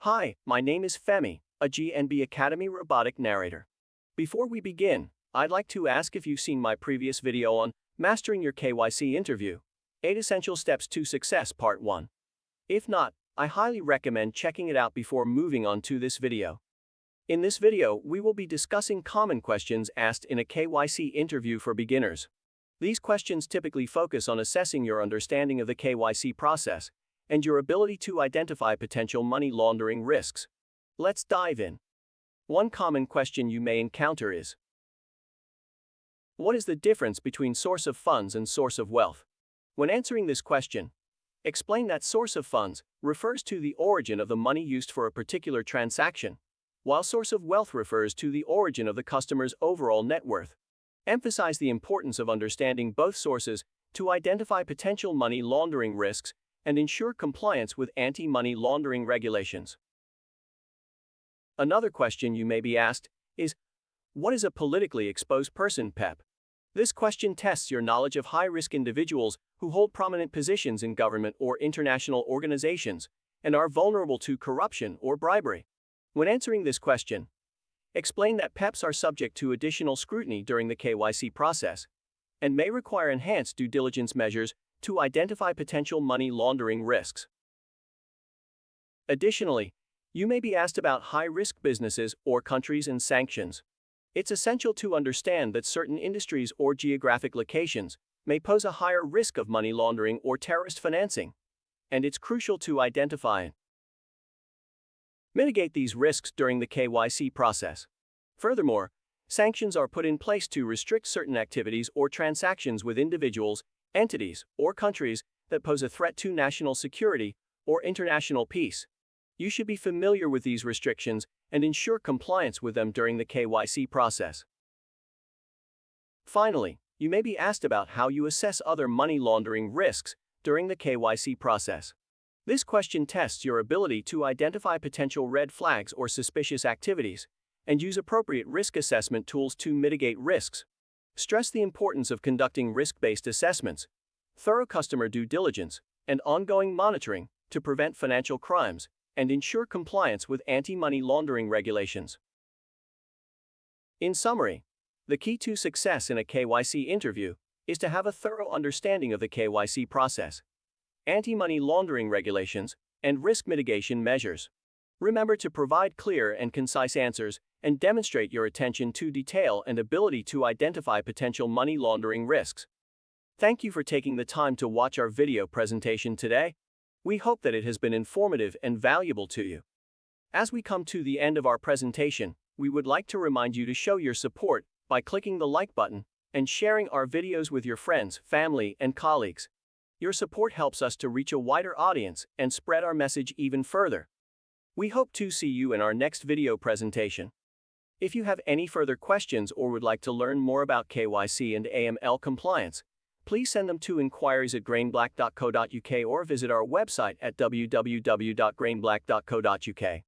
Hi, my name is Femi, a GNB Academy robotic narrator. Before we begin, I'd like to ask if you've seen my previous video on Mastering Your KYC Interview, 8 Essential Steps to Success Part 1. If not, I highly recommend checking it out before moving on to this video. In this video, we will be discussing common questions asked in a KYC interview for beginners. These questions typically focus on assessing your understanding of the KYC process and your ability to identify potential money laundering risks. Let's dive in. One common question you may encounter is, what is the difference between source of funds and source of wealth? When answering this question, explain that source of funds refers to the origin of the money used for a particular transaction, while source of wealth refers to the origin of the customer's overall net worth. Emphasize the importance of understanding both sources to identify potential money laundering risks and ensure compliance with anti-money laundering regulations. Another question you may be asked is, what is a politically exposed person, PEP? This question tests your knowledge of high-risk individuals who hold prominent positions in government or international organizations and are vulnerable to corruption or bribery. When answering this question, explain that PEPs are subject to additional scrutiny during the KYC process and may require enhanced due diligence measures to identify potential money laundering risks. Additionally, you may be asked about high-risk businesses or countries and sanctions. It's essential to understand that certain industries or geographic locations may pose a higher risk of money laundering or terrorist financing, and it's crucial to identify and mitigate these risks during the KYC process. Furthermore, sanctions are put in place to restrict certain activities or transactions with individuals, entities, or countries that pose a threat to national security or international peace. You should be familiar with these restrictions and ensure compliance with them during the KYC process. Finally, you may be asked about how you assess other money laundering risks during the KYC process. This question tests your ability to identify potential red flags or suspicious activities and use appropriate risk assessment tools to mitigate risks. Stress the importance of conducting risk-based assessments, thorough customer due diligence, and ongoing monitoring to prevent financial crimes and ensure compliance with anti-money laundering regulations. In summary, the key to success in a KYC interview is to have a thorough understanding of the KYC process, anti-money laundering regulations, and risk mitigation measures. Remember to provide clear and concise answers and demonstrate your attention to detail and ability to identify potential money laundering risks. Thank you for taking the time to watch our video presentation today. We hope that it has been informative and valuable to you. As we come to the end of our presentation, we would like to remind you to show your support by clicking the like button and sharing our videos with your friends, family, and colleagues. Your support helps us to reach a wider audience and spread our message even further. We hope to see you in our next video presentation. If you have any further questions or would like to learn more about KYC and AML compliance, please send them to inquiries@grainblack.co.uk or visit our website at www.grainblack.co.uk.